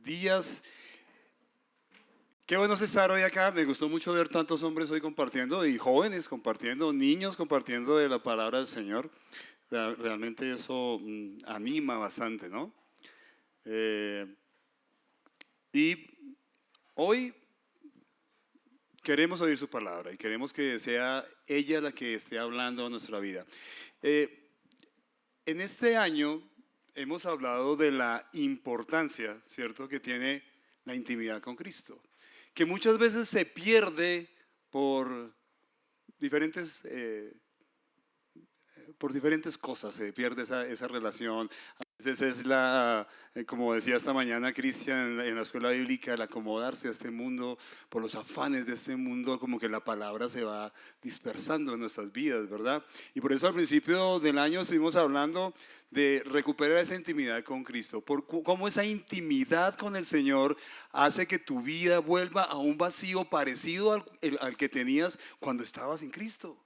días. Qué bueno es estar hoy acá. Me gustó mucho ver tantos hombres hoy compartiendo y jóvenes compartiendo, niños compartiendo de la palabra del Señor. Realmente eso anima bastante, ¿no? Eh, y hoy queremos oír su palabra y queremos que sea ella la que esté hablando a nuestra vida. Eh, en este año hemos hablado de la importancia, ¿cierto?, que tiene la intimidad con Cristo, que muchas veces se pierde por diferentes, por diferentes cosas, se pierde esa relación. A veces es como decía esta mañana Cristian en la escuela bíblica, el acomodarse a este mundo, por los afanes de este mundo, como que la palabra se va dispersando en nuestras vidas, ¿verdad? Y por eso al principio del año estuvimos hablando de recuperar esa intimidad con Cristo, por cómo esa intimidad con el Señor hace que tu vida vuelva a un vacío parecido al que tenías cuando estabas en Cristo.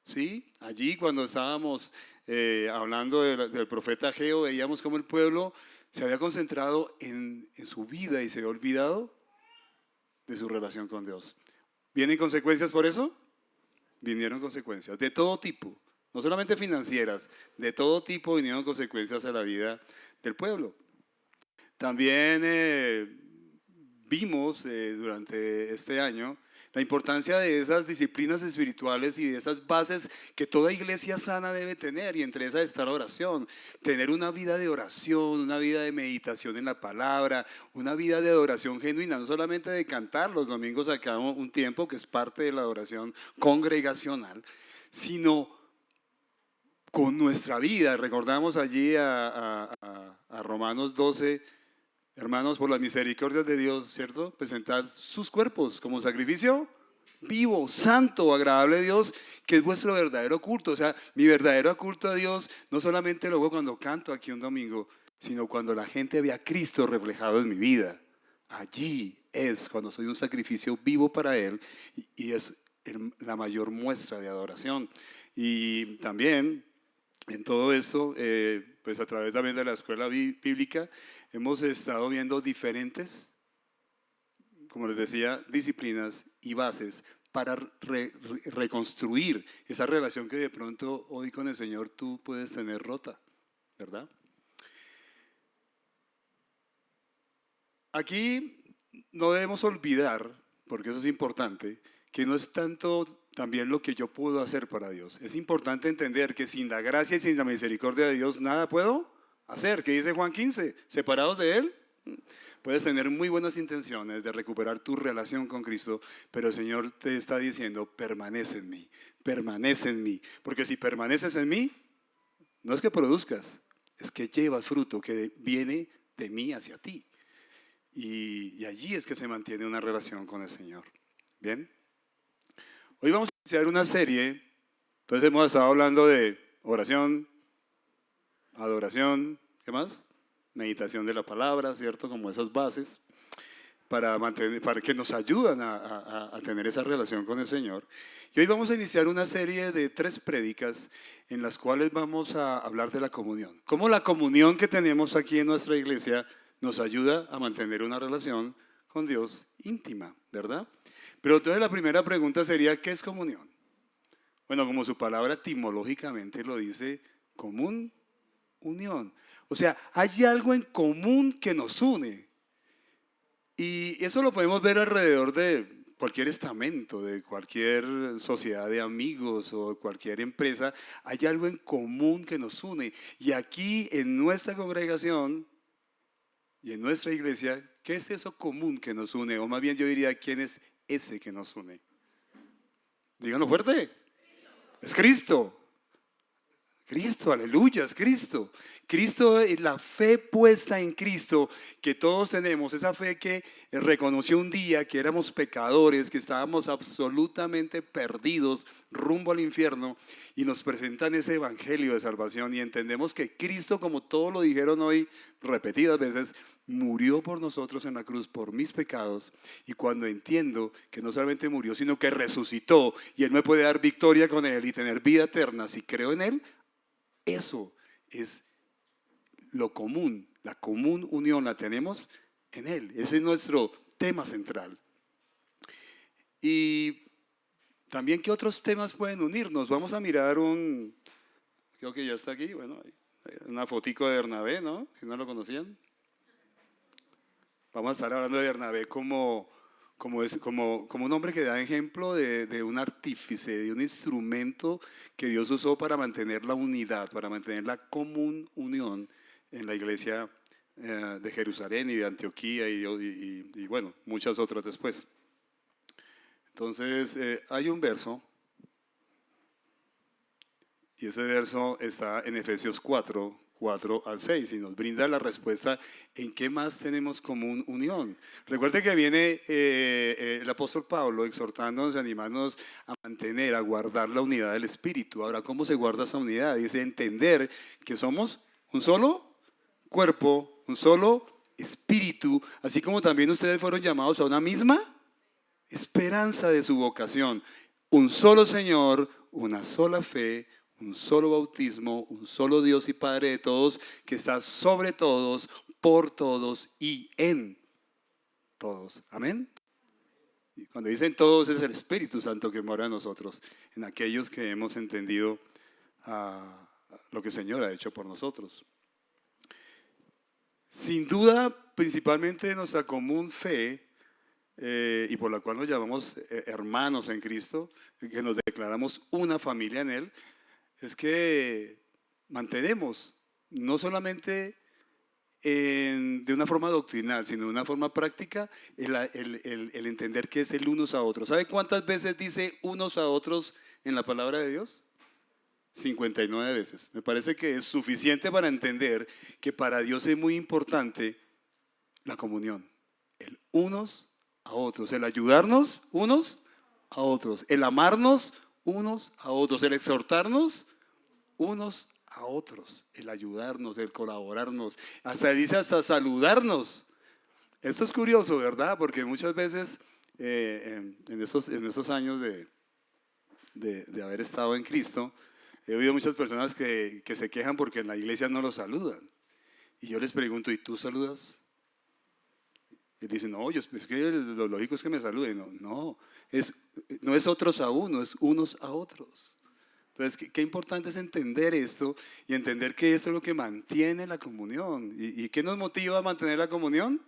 ¿Sí? Allí cuando estábamos hablando del profeta Ageo, veíamos cómo el pueblo se había concentrado en su vida y se había olvidado de su relación con Dios. ¿Vienen consecuencias por eso? Vinieron consecuencias de todo tipo, no solamente financieras, de todo tipo vinieron consecuencias a la vida del pueblo. También vimos durante este año la importancia de esas disciplinas espirituales y de esas bases que toda iglesia sana debe tener, y entre esas está la oración. Tener una vida de oración, una vida de meditación en la palabra, una vida de adoración genuina, no solamente de cantar los domingos acá un tiempo, que es parte de la adoración congregacional, sino con nuestra vida. Recordamos allí a Romanos 12. Hermanos, por las misericordias de Dios, ¿cierto? Presentad sus cuerpos como sacrificio vivo, santo, agradable a Dios, que es vuestro verdadero culto. O sea, mi verdadero culto a Dios no solamente lo hago cuando canto aquí un domingo, sino cuando la gente ve a Cristo reflejado en mi vida. Allí es cuando soy un sacrificio vivo para Él, y es la mayor muestra de adoración. Y también en todo esto, pues a través también de la escuela bíblica, hemos estado viendo diferentes, como les decía, disciplinas y bases para reconstruir esa relación que de pronto hoy con el Señor tú puedes tener rota, ¿verdad? Aquí no debemos olvidar, porque eso es importante, que no es tanto también lo que yo puedo hacer para Dios. Es importante entender que sin la gracia y sin la misericordia de Dios nada puedo hacer. ¿Qué dice Juan 15? Separados de Él, puedes tener muy buenas intenciones de recuperar tu relación con Cristo, pero el Señor te está diciendo, permanece en mí, permanece en mí. Porque si permaneces en mí, no es que produzcas, es que llevas fruto que viene de mí hacia ti. Y allí es que se mantiene una relación con el Señor. Bien, hoy vamos a iniciar una serie. Entonces hemos estado hablando de oración, adoración, ¿qué más? Meditación de la palabra, ¿cierto? Como esas bases para que nos ayudan a tener esa relación con el Señor. Y hoy vamos a iniciar una serie de 3 prédicas en las cuales vamos a hablar de la comunión. Cómo la comunión que tenemos aquí en nuestra iglesia nos ayuda a mantener una relación con Dios íntima, ¿verdad? Pero entonces la primera pregunta sería, ¿qué es comunión? Bueno, como su palabra etimológicamente lo dice, común, unión. O sea, hay algo en común que nos une. Y eso lo podemos ver alrededor de cualquier estamento, de cualquier sociedad de amigos o cualquier empresa. Hay algo en común que nos une. Y aquí en nuestra congregación y en nuestra iglesia, ¿qué es eso común que nos une? O más bien yo diría, ¿quién es ese que nos une? Díganlo fuerte. Es Cristo. Cristo, aleluya, es Cristo. Cristo, la fe puesta en Cristo que todos tenemos, esa fe que reconoció un día que éramos pecadores, que estábamos absolutamente perdidos rumbo al infierno, y nos presentan ese evangelio de salvación, y entendemos que Cristo, como todos lo dijeron hoy repetidas veces, murió por nosotros en la cruz por mis pecados. Y cuando entiendo que no solamente murió, sino que resucitó, y Él me puede dar victoria con Él y tener vida eterna si creo en Él, eso es lo común, la común unión la tenemos en Él. Ese es nuestro tema central. Y también, ¿qué otros temas pueden unirnos? Vamos a mirar creo que ya está aquí, bueno, hay una fotico de Bernabé, ¿no? Si no lo conocían. Vamos a estar hablando de Bernabé como un hombre que da ejemplo de un artífice, de un instrumento que Dios usó para mantener la unidad, para mantener la común unión en la iglesia de Jerusalén y de Antioquía y bueno, muchas otras después. Entonces, hay un verso, y ese verso está en Efesios 4, 4 al 6, y nos brinda la respuesta en qué más tenemos común unión. Recuerde que viene el apóstol Pablo exhortándonos, animándonos a mantener, a guardar la unidad del Espíritu. Ahora, ¿cómo se guarda esa unidad? Dice entender que somos un solo cuerpo, un solo espíritu, así como también ustedes fueron llamados a una misma esperanza de su vocación, un solo Señor, una sola fe, un solo bautismo, un solo Dios y Padre de todos, que está sobre todos, por todos y en todos. Amén. Y cuando dicen todos es el Espíritu Santo que mora en nosotros, en aquellos que hemos entendido lo que el Señor ha hecho por nosotros. Sin duda, principalmente nuestra común fe, y por la cual nos llamamos hermanos en Cristo, que nos declaramos una familia en Él, es que mantenemos no solamente de una forma doctrinal, sino de una forma práctica, el entender que es el unos a otros. ¿Sabe cuántas veces dice unos a otros en la palabra de Dios? 59 veces. Me parece que es suficiente para entender que para Dios es muy importante la comunión, el unos a otros, el ayudarnos unos a otros, el amarnos unos a otros, el exhortarnos unos a otros, el ayudarnos, el colaborarnos, hasta saludarnos. Esto es curioso, ¿verdad? Porque muchas veces en estos años de haber estado en Cristo, he oído muchas personas que se quejan porque en la iglesia no los saludan. Y yo les pregunto, ¿y tú saludas? Y dicen, no, es que lo lógico es que me saluden. No es otros a uno, es unos a otros. Entonces, qué importante es entender esto y entender que esto es lo que mantiene la comunión. ¿Y qué nos motiva a mantener la comunión?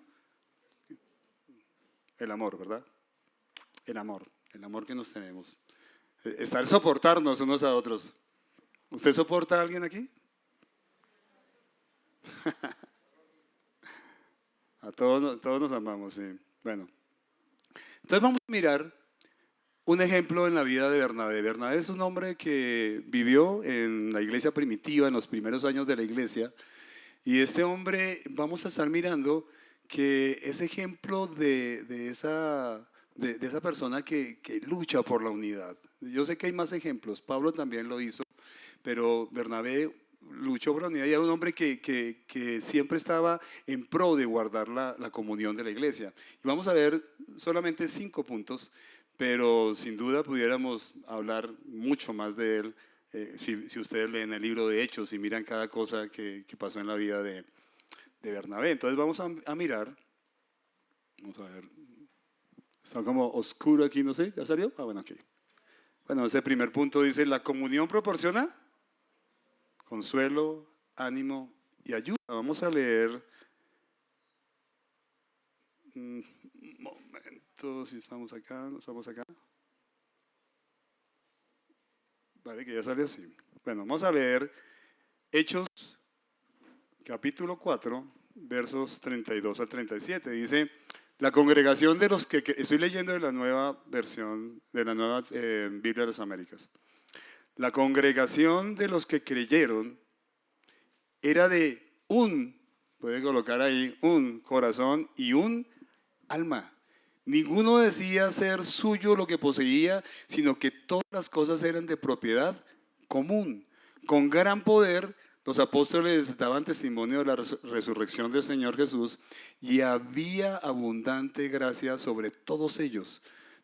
El amor, ¿verdad? El amor que nos tenemos. Estar soportarnos unos a otros. ¿Usted soporta a alguien aquí? A todos nos amamos, sí. Bueno, entonces vamos a mirar un ejemplo en la vida de Bernabé. Bernabé es un hombre que vivió en la iglesia primitiva, en los primeros años de la iglesia. Y este hombre, vamos a estar mirando que es ejemplo de esa persona que lucha por la unidad. Yo sé que hay más ejemplos, Pablo también lo hizo, pero Bernabé luchó por la unidad y era un hombre que siempre estaba en pro de guardar la comunión de la iglesia. Y vamos a ver solamente 5 puntos, pero sin duda pudiéramos hablar mucho más de él si ustedes leen el libro de Hechos y miran cada cosa que pasó en la vida de Bernabé. Entonces vamos a mirar, vamos a ver, está como oscuro aquí, no sé, ¿ya salió? Bueno, ok. Bueno, ese primer punto dice, la comunión proporciona consuelo, ánimo y ayuda. Vamos a leer, un momento, si estamos acá, no estamos acá. Vale, que ya salió así. Bueno, vamos a leer Hechos, capítulo 4, versos 32 al 37. Dice, la congregación de los que estoy leyendo de la nueva versión, de la nueva Biblia de las Américas. La congregación de los que creyeron era de puede colocar ahí, un corazón y un alma. Ninguno decía ser suyo lo que poseía, sino que todas las cosas eran de propiedad común. Con gran poder, los apóstoles daban testimonio de la resurrección del Señor Jesús y había abundante gracia sobre todos ellos.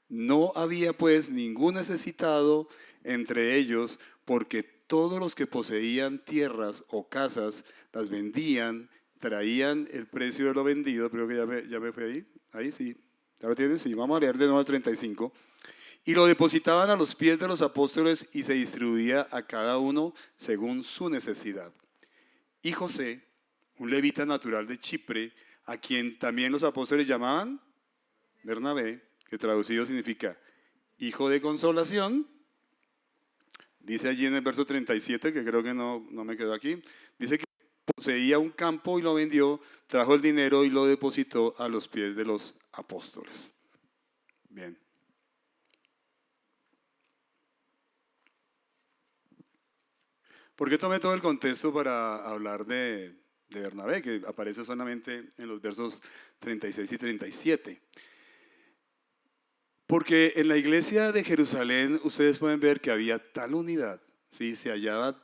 No había pues ningún necesitado entre ellos, porque todos los que poseían tierras o casas las vendían, traían el precio de lo vendido, creo que ya me fue ahí sí, ¿ya lo tienes? Sí, vamos a leer de nuevo al 35. Y lo depositaban a los pies de los apóstoles y se distribuía a cada uno según su necesidad. Y José, un levita natural de Chipre, a quien también los apóstoles llamaban Bernabé, que traducido significa hijo de consolación, dice allí en el verso 37, que creo que no me quedó aquí, dice que poseía un campo y lo vendió, trajo el dinero y lo depositó a los pies de los apóstoles. Bien. ¿Por qué tomé todo el contexto para hablar de Bernabé, que aparece solamente en los versos 36 y 37? Porque en la iglesia de Jerusalén ustedes pueden ver que había tal unidad, ¿sí? Se hallaba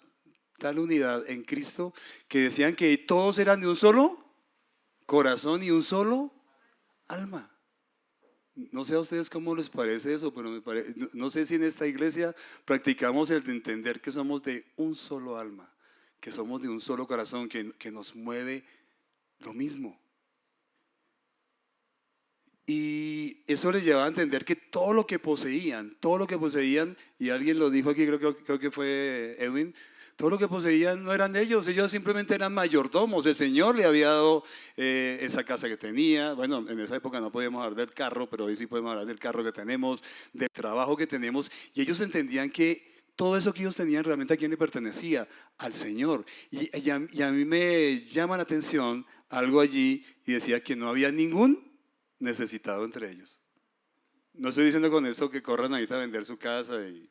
tal unidad en Cristo que decían que todos eran de un solo corazón y un solo alma. No sé a ustedes cómo les parece eso, pero no sé si en esta iglesia practicamos el de entender que somos de un solo alma, que somos de un solo corazón, que nos mueve lo mismo. Y eso les llevaba a entender que todo lo que poseían, y alguien lo dijo aquí, creo que fue Edwin, todo lo que poseían no eran de ellos, ellos simplemente eran mayordomos. El Señor le había dado esa casa que tenía. Bueno, en esa época no podíamos hablar del carro, pero hoy sí podemos hablar del carro que tenemos, del trabajo que tenemos. Y ellos entendían que todo eso que ellos tenían realmente a quién le pertenecía, al Señor. Y a mí me llama la atención algo allí y decía que no había ningún necesitado entre ellos. No estoy diciendo con esto que corran ahorita a vender su casa y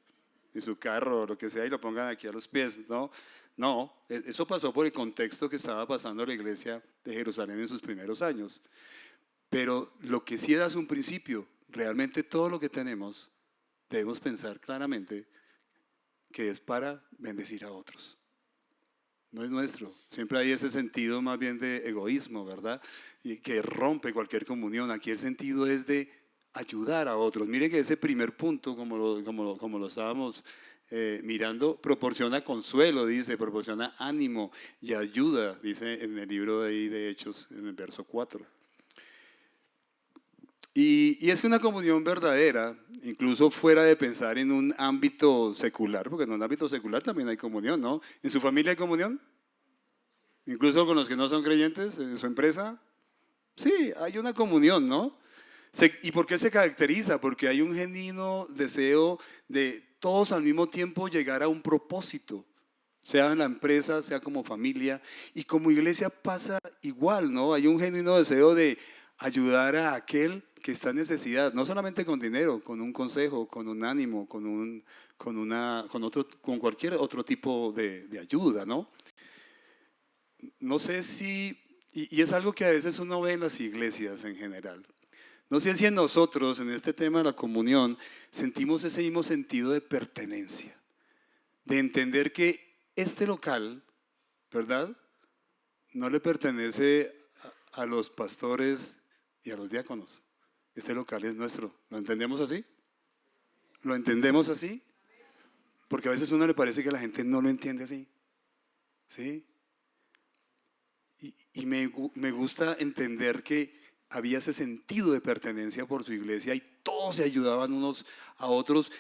su carro o lo que sea y lo pongan aquí a los pies, no, eso pasó por el contexto que estaba pasando la iglesia de Jerusalén en sus primeros años. Pero lo que sí es un principio, realmente todo lo que tenemos debemos pensar claramente que es para bendecir a otros. No es nuestro. Siempre hay ese sentido más bien de egoísmo, ¿verdad? Y que rompe cualquier comunión. Aquí el sentido es de ayudar a otros. Miren que ese primer punto, como lo estábamos mirando, proporciona consuelo, dice, proporciona ánimo y ayuda, dice en el libro de ahí de Hechos, en el verso 4. Y es que una comunión verdadera, incluso fuera de pensar en un ámbito secular, porque en un ámbito secular también hay comunión, ¿no? ¿En su familia hay comunión? Incluso con los que no son creyentes, en su empresa. Sí, hay una comunión, ¿no? ¿Y por qué se caracteriza? Porque hay un genuino deseo de todos al mismo tiempo llegar a un propósito, sea en la empresa, sea como familia. Y como iglesia pasa igual, ¿no? Hay un genuino deseo de ayudar a aquel que está en necesidad, no solamente con dinero, con un consejo, con un ánimo, con cualquier otro tipo de ayuda, ¿no? No sé si, y es algo que a veces uno ve en las iglesias en general. No sé si en nosotros, en este tema de la comunión, sentimos ese mismo sentido de pertenencia, de entender que este local, ¿verdad?, no le pertenece a los pastores y a los diáconos. Este local es nuestro. ¿Lo entendemos así? ¿Lo entendemos así? Porque a veces a uno le parece que la gente no lo entiende así. ¿Sí? Y me gusta entender que había ese sentido de pertenencia por su iglesia y todos se ayudaban unos a otros,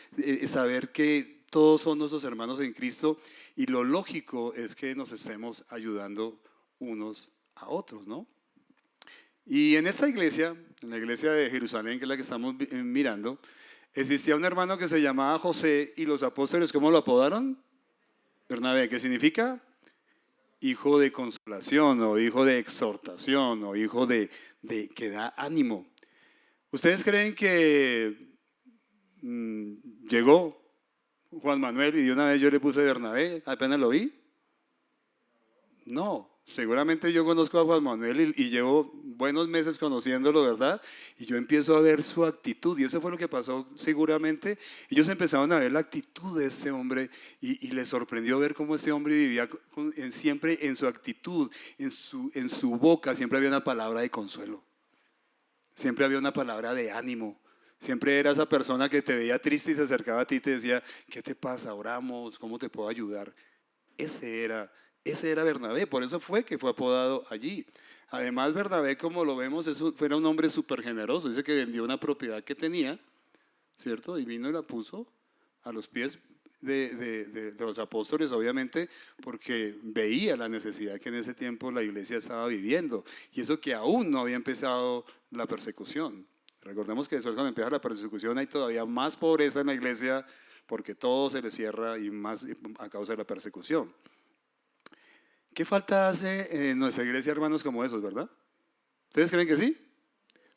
saber que todos son nuestros hermanos en Cristo y lo lógico es que nos estemos ayudando unos a otros, ¿no? Y en esta iglesia, en la iglesia de Jerusalén, que es la que estamos mirando, existía un hermano que se llamaba José y los apóstoles, ¿cómo lo apodaron? Bernabé, ¿qué significa? Hijo de consolación o hijo de exhortación o hijo de que da ánimo. ¿Ustedes creen que llegó Juan Manuel y de una vez yo le puse Bernabé, apenas lo vi? No, seguramente yo conozco a Juan Manuel y llevo buenos meses conociéndolo, ¿verdad? Y yo empiezo a ver su actitud y eso fue lo que pasó seguramente. Ellos empezaron a ver la actitud de este hombre y les sorprendió ver cómo este hombre vivía siempre en su actitud, en su boca, siempre había una palabra de consuelo, siempre había una palabra de ánimo. Siempre era esa persona que te veía triste y se acercaba a ti y te decía, ¿qué te pasa? Oramos, ¿cómo te puedo ayudar? Ese Ese era Bernabé, por eso fue que fue apodado allí. Además, Bernabé, como lo vemos, era un hombre súper generoso. Dice que vendió una propiedad que tenía, ¿cierto? Y vino y la puso a los pies de los apóstoles, obviamente, porque veía la necesidad que en ese tiempo la iglesia estaba viviendo. Y eso que aún no había empezado la persecución. Recordemos que después, cuando empieza la persecución, hay todavía más pobreza en la iglesia porque todo se le cierra y más a causa de la persecución. ¿Qué falta hace en nuestra iglesia hermanos como esos, verdad? ¿Ustedes creen que sí?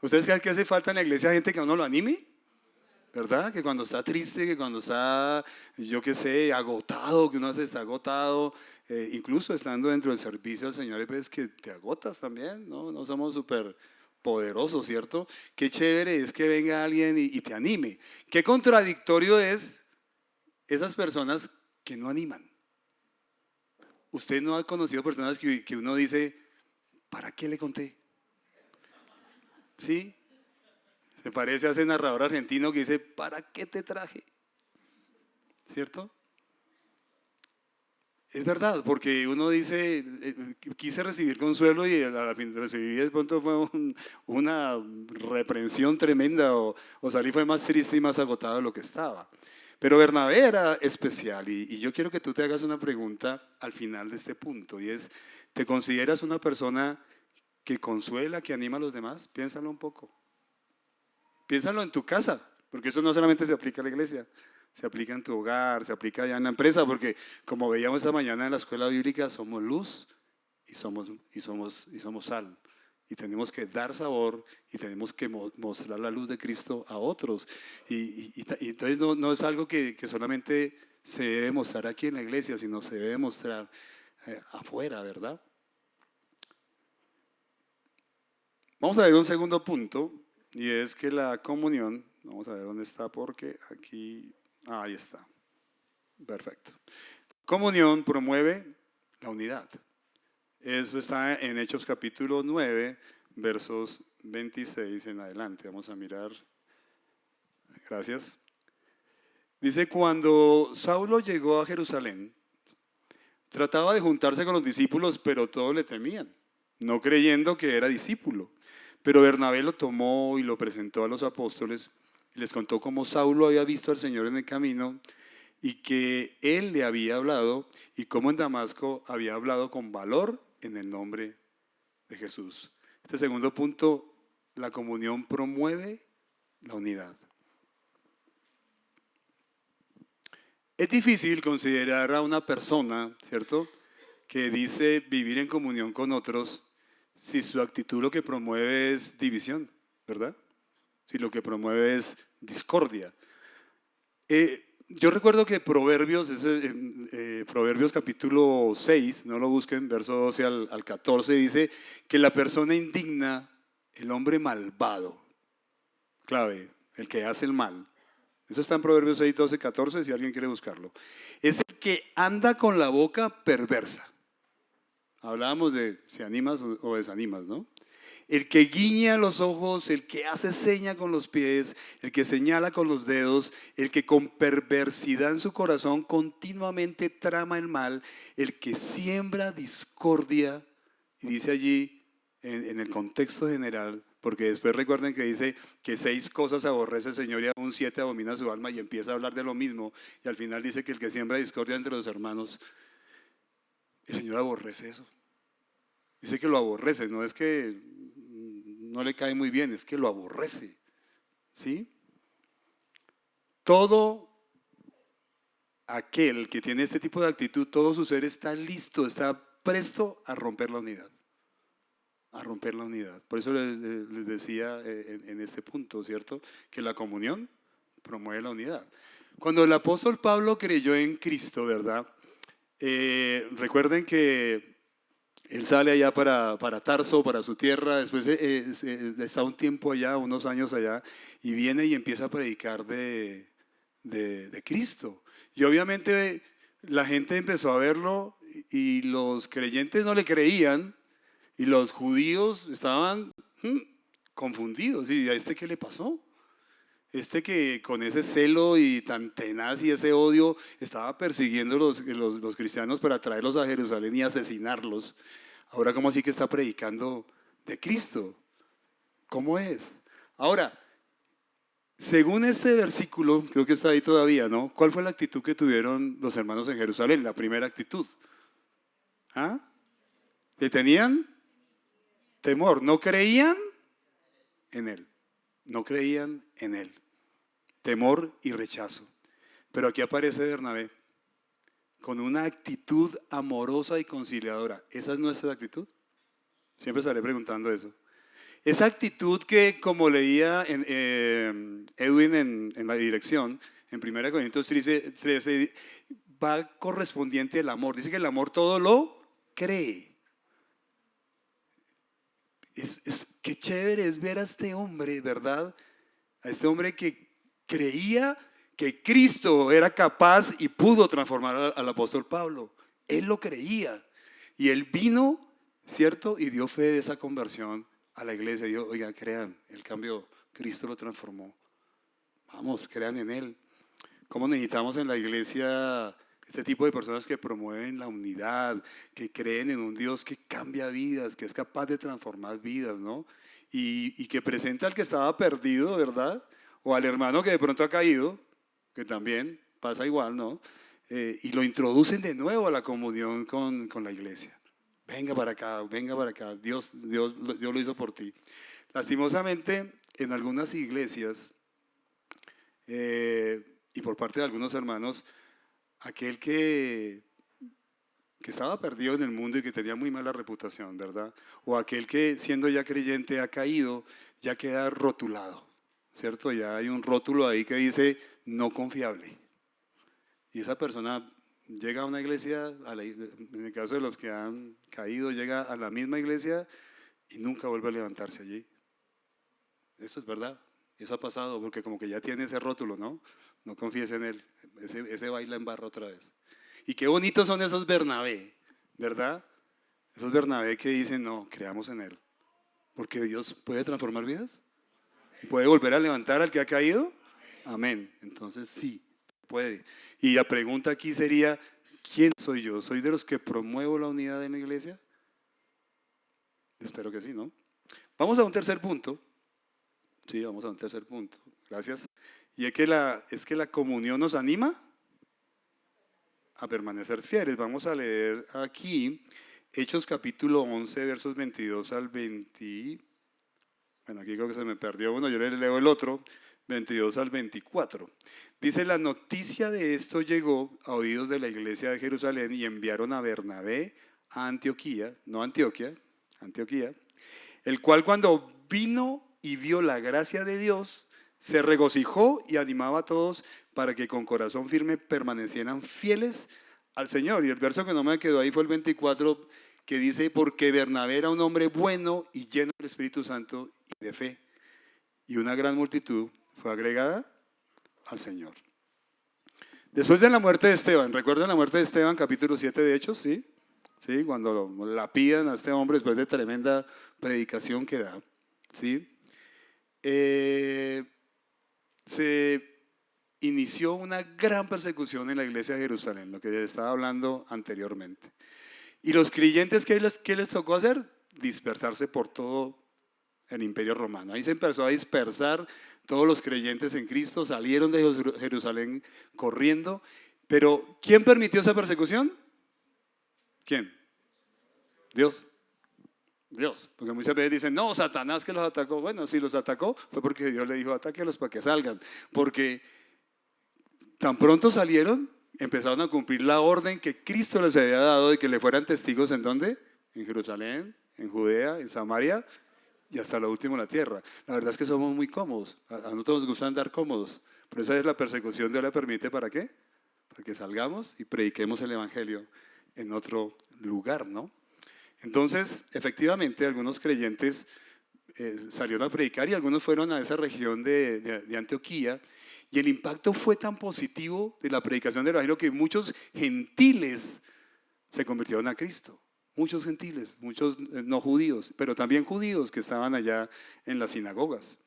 ¿Ustedes creen que hace falta en la iglesia gente que a uno lo anime? ¿Verdad? Que cuando está triste, que cuando está, yo qué sé, agotado, que uno se está agotado, incluso estando dentro del servicio del Señor, ves que te agotas también, ¿no? No somos súper poderosos, ¿cierto? Qué chévere es que venga alguien y te anime. Qué contradictorio es esas personas que no animan. Usted no ha conocido personas que uno dice, ¿para qué le conté? ¿Sí? Se parece a ese narrador argentino que dice, ¿para qué te traje? ¿Cierto? Es verdad, porque uno dice, quise recibir consuelo y al fin recibí de pronto fue una reprensión tremenda o salí fue más triste y más agotado de lo que estaba. Pero Bernabé era especial y yo quiero que tú te hagas una pregunta al final de este punto y es, ¿te consideras una persona que consuela, que anima a los demás? Piénsalo un poco. Piénsalo en tu casa, porque eso no solamente se aplica a la iglesia, se aplica en tu hogar, se aplica allá en la empresa, porque como veíamos esta mañana en la escuela bíblica, somos luz y somos sal. Y tenemos que dar sabor y tenemos que mostrar la luz de Cristo a otros. Y entonces no es algo que solamente se debe mostrar aquí en la iglesia, sino se debe mostrar afuera, ¿verdad? Vamos a ver un segundo punto, y es que la comunión, vamos a ver dónde está, porque aquí, ahí está, perfecto. Comunión promueve la unidad. Eso está en Hechos capítulo 9, versos 26 en adelante. Vamos a mirar. Gracias. Dice, cuando Saulo llegó a Jerusalén, trataba de juntarse con los discípulos, pero todos le temían, no creyendo que era discípulo. Pero Bernabé lo tomó y lo presentó a los apóstoles y les contó cómo Saulo había visto al Señor en el camino y que él le había hablado y cómo en Damasco había hablado con valor en el nombre de Jesús. Este segundo punto, la comunión promueve la unidad. Es difícil considerar a una persona, ¿cierto?, que dice vivir en comunión con otros si su actitud lo que promueve es división, ¿verdad? Si lo que promueve es discordia. Yo recuerdo que Proverbios, Proverbios capítulo 6, no lo busquen, verso 12 al 14, dice que la persona indigna, el hombre malvado, clave, el que hace el mal, eso está en Proverbios 6, 12, 14, si alguien quiere buscarlo, es el que anda con la boca perversa. Hablábamos de si animas o desanimas, ¿no? El que guiña los ojos, el que hace seña con los pies, el que señala con los dedos, el que con perversidad en su corazón continuamente trama el mal, el que siembra discordia, y dice allí en el contexto general, porque después recuerden que dice que 6 cosas aborrece el Señor y aún 7 abomina su alma, y empieza a hablar de lo mismo, y al final dice que el que siembra discordia entre los hermanos, el Señor aborrece eso. Dice que lo aborrece, no es que no le cae muy bien, es que lo aborrece. ¿Sí? Todo aquel que tiene este tipo de actitud, todo su ser está listo, está presto a romper la unidad. A romper la unidad. Por eso les decía en este punto, ¿cierto? Que la comunión promueve la unidad. Cuando el apóstol Pablo creyó en Cristo, ¿verdad? Recuerden que él sale allá para Tarso, para su tierra, después está un tiempo allá, unos años allá, y viene y empieza a predicar de Cristo. Y obviamente la gente empezó a verlo y los creyentes no le creían y los judíos estaban confundidos. ¿Y a este qué le pasó? Que con ese celo y tan tenaz y ese odio estaba persiguiendo los cristianos para traerlos a Jerusalén y asesinarlos, ahora cómo así que está predicando de Cristo. ¿Cómo es? Ahora, según este versículo, creo que está ahí todavía, ¿no? ¿Cuál fue la actitud que tuvieron los hermanos en Jerusalén? La primera actitud. ¿Ah? ¿Le tenían temor? ¿No creían en él? No creían en él. Temor y rechazo. Pero aquí aparece Bernabé con una actitud amorosa y conciliadora. ¿Esa es nuestra actitud? Siempre estaré preguntando eso. Esa actitud que, como leía Edwin en la dirección, en 1 Corintios 13, va correspondiente al amor. Dice que el amor todo lo cree. Qué chévere es ver a este hombre, ¿verdad? A este hombre que creía que Cristo era capaz y pudo transformar al apóstol Pablo. Él lo creía. Y él vino, ¿cierto? Y dio fe de esa conversión a la iglesia. Y dijo, oiga, crean, el cambio, Cristo lo transformó. Vamos, crean en él. ¿Cómo necesitamos en la iglesia este tipo de personas que promueven la unidad, que creen en un Dios que cambia vidas, que es capaz de transformar vidas, ¿no? Y que presenta al que estaba perdido, ¿verdad? O al hermano que de pronto ha caído, que también pasa igual, ¿no? Y lo introducen de nuevo a la comunión con la iglesia. Venga para acá, Dios lo hizo por ti. Lastimosamente, en algunas iglesias y por parte de algunos hermanos, aquel que estaba perdido en el mundo y que tenía muy mala reputación, ¿verdad? O aquel que siendo ya creyente ha caído, ya queda rotulado, ¿cierto? Ya hay un rótulo ahí que dice no confiable. Y esa persona llega a una iglesia, en el caso de los que han caído, llega a la misma iglesia y nunca vuelve a levantarse allí. Eso es verdad, eso ha pasado porque como que ya tiene ese rótulo, ¿no? No confíes en él, ese baila en barra otra vez. Y qué bonitos son esos Bernabé, ¿verdad? Esos Bernabé que dicen, no, creamos en él. Porque Dios puede transformar vidas y puede volver a levantar al que ha caído. Amén. Entonces sí, puede. Y la pregunta aquí sería, ¿quién soy yo? ¿Soy de los que promuevo la unidad en la iglesia? Espero que sí, ¿no? Vamos a un tercer punto. Sí, vamos a un tercer punto. Gracias. Y es que la comunión nos anima a permanecer fieles. Vamos a leer aquí Hechos capítulo 11, versos 22 al 20. Bueno, aquí creo que se me perdió uno, yo le leo el otro, 22 al 24. Dice, la noticia de esto llegó a oídos de la iglesia de Jerusalén y enviaron a Bernabé a Antioquía, no Antioquia, Antioquía, el cual cuando vino y vio la gracia de Dios, se regocijó y animaba a todos para que con corazón firme permanecieran fieles al Señor. Y el verso que no me quedó ahí fue el 24, que dice, porque Bernabé era un hombre bueno y lleno del Espíritu Santo y de fe. Y una gran multitud fue agregada al Señor. Después de la muerte de Esteban, ¿recuerdan la muerte de Esteban, capítulo 7 de Hechos? ¿Sí? ¿Sí? Cuando la piden a este hombre después de tremenda predicación que da. ¿Sí? Se inició una gran persecución en la iglesia de Jerusalén, lo que estaba hablando anteriormente. Y los creyentes, ¿qué les tocó hacer? Dispersarse por todo el imperio romano. Ahí se empezó a dispersar, todos los creyentes en Cristo salieron de Jerusalén corriendo. Pero ¿quién permitió esa persecución? ¿Quién? Dios. Dios, porque muchas veces dicen, no, Satanás que los atacó. Bueno, si los atacó fue porque Dios le dijo, atáquelos para que salgan. Porque tan pronto salieron, empezaron a cumplir la orden que Cristo les había dado de que le fueran testigos. ¿En dónde? En Jerusalén, en Judea, en Samaria y hasta lo último en la tierra. La verdad es que somos muy cómodos. A nosotros nos gusta andar cómodos. Pero esa es la persecución. Dios le permite, ¿para qué? Para que salgamos y prediquemos el evangelio en otro lugar, ¿no? Entonces, efectivamente, algunos creyentes salieron a predicar y algunos fueron a esa región de Antioquía, y el impacto fue tan positivo de la predicación del evangelio que muchos gentiles se convirtieron a Cristo. Muchos gentiles, muchos no judíos, pero también judíos que estaban allá en las sinagogas.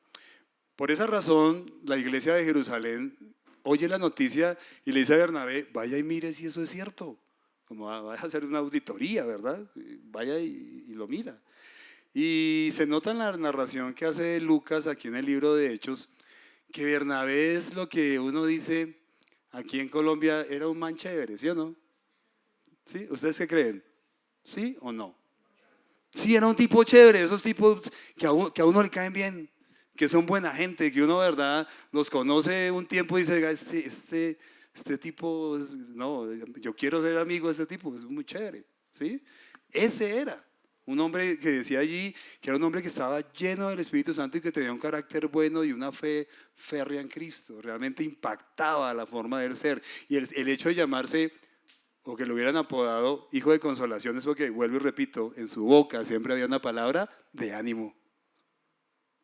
Por esa razón, la iglesia de Jerusalén oye la noticia y le dice a Bernabé, vaya y mire si eso es cierto. Como vaya a hacer una auditoría, ¿verdad? Vaya y lo mira. Y se nota en la narración que hace Lucas aquí en el libro de Hechos, que Bernabé es lo que uno dice aquí en Colombia, era un man chévere, ¿sí o no? ¿Sí? ¿Ustedes qué creen? ¿Sí o no? Sí, era un tipo chévere, esos tipos que a uno le caen bien, que son buena gente, que uno, verdad, los conoce un tiempo y dice, "Oiga, este tipo, no, yo quiero ser amigo de este tipo, es muy chévere, ¿sí? Ese era un hombre que decía allí que era un hombre que estaba lleno del Espíritu Santo y que tenía un carácter bueno y una fe férrea en Cristo, realmente impactaba la forma de él ser. Y el hecho de llamarse o que lo hubieran apodado hijo de consolación es porque, vuelvo y repito, en su boca siempre había una palabra de ánimo.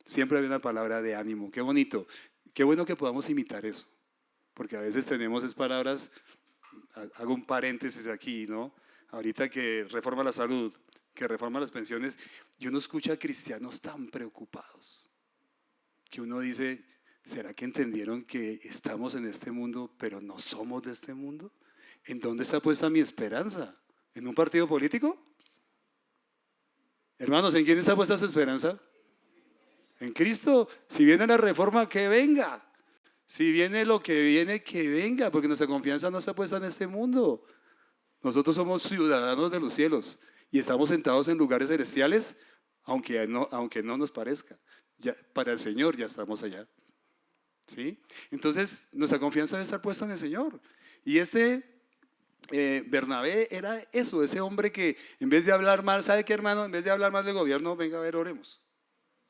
Siempre había una palabra de ánimo. Qué bonito. Qué bueno que podamos imitar eso. Porque a veces tenemos esas palabras, hago un paréntesis aquí, ¿no? Ahorita que reforma la salud, que reforma las pensiones, y uno escucha a cristianos tan preocupados, que uno dice, ¿será que entendieron que estamos en este mundo, pero no somos de este mundo? ¿En dónde está puesta mi esperanza? ¿En un partido político? Hermanos, ¿en quién está puesta su esperanza? En Cristo. Si viene la reforma, que venga. Si viene lo que viene, que venga, porque nuestra confianza no está puesta en este mundo. Nosotros somos ciudadanos de los cielos y estamos sentados en lugares celestiales, aunque no nos parezca. Ya, para el Señor ya estamos allá. ¿Sí? Entonces, nuestra confianza debe estar puesta en el Señor. Y Bernabé era eso, ese hombre que en vez de hablar mal, ¿sabe qué, hermano? En vez de hablar mal del gobierno, venga a ver, oremos.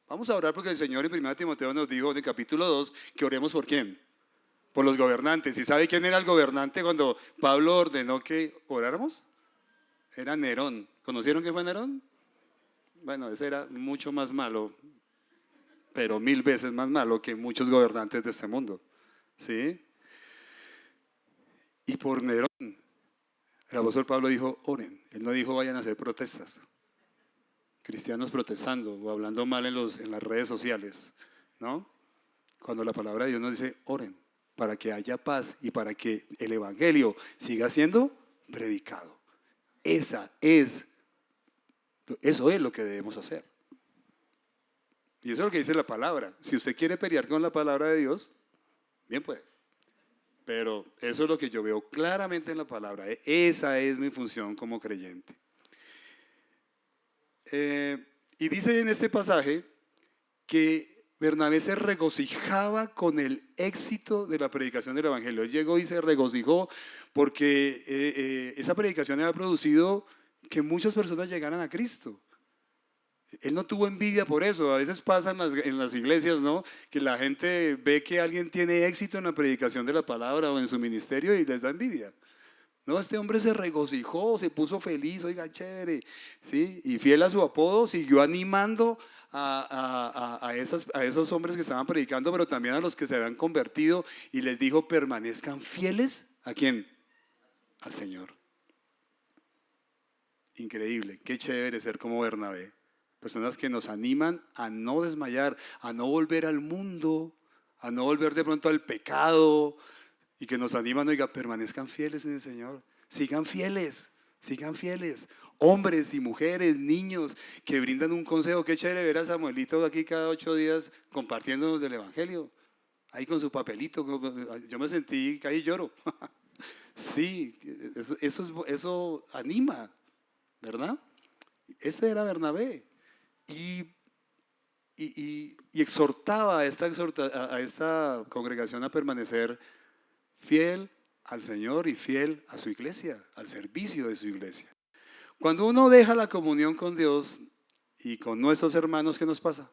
Vamos a orar porque el Señor en 1 Timoteo nos dijo en el capítulo 2 que oremos por quién, por los gobernantes. ¿Y sabe quién era el gobernante cuando Pablo ordenó que oráramos? Era Nerón. ¿Conocieron qué fue Nerón? Bueno, ese era mucho más malo, pero 1000 veces más malo que muchos gobernantes de este mundo. ¿Sí? Y por Nerón, el apóstol Pablo dijo, oren. Él no dijo vayan a hacer protestas. Cristianos protestando o hablando mal en las redes sociales, ¿no? Cuando la palabra de Dios nos dice, oren, para que haya paz y para que el evangelio siga siendo predicado. Eso es lo que debemos hacer. Y eso es lo que dice la palabra. Si usted quiere pelear con la palabra de Dios, bien puede. Pero eso es lo que yo veo claramente en la palabra. Esa es mi función como creyente. Y dice en este pasaje que Bernabé se regocijaba con el éxito de la predicación del Evangelio. Él llegó y se regocijó porque esa predicación había producido que muchas personas llegaran a Cristo. Él no tuvo envidia por eso. A veces pasa en las iglesias, ¿no? Que la gente ve que alguien tiene éxito en la predicación de la palabra o en su ministerio y les da envidia. No, este hombre se regocijó, se puso feliz, oiga, chévere, ¿sí? Y fiel a su apodo, siguió animando a esos hombres que estaban predicando, pero también a los que se habían convertido y les dijo, permanezcan fieles, ¿a quién? Al Señor. Increíble, qué chévere ser como Bernabé. Personas que nos animan a no desmayar, a no volver al mundo, a no volver de pronto al pecado, y que nos animan, oiga, permanezcan fieles en el Señor, sigan fieles, hombres y mujeres, niños, que brindan un consejo. Qué chévere ver a Samuelito aquí cada 8 días compartiéndonos del Evangelio, ahí con su papelito. Yo me sentí, caí y lloro. Sí, eso anima, ¿verdad? Este era Bernabé. Y exhortaba a esta congregación a permanecer fiel al Señor y fiel a su iglesia, al servicio de su iglesia. Cuando uno deja la comunión con Dios y con nuestros hermanos, ¿qué nos pasa?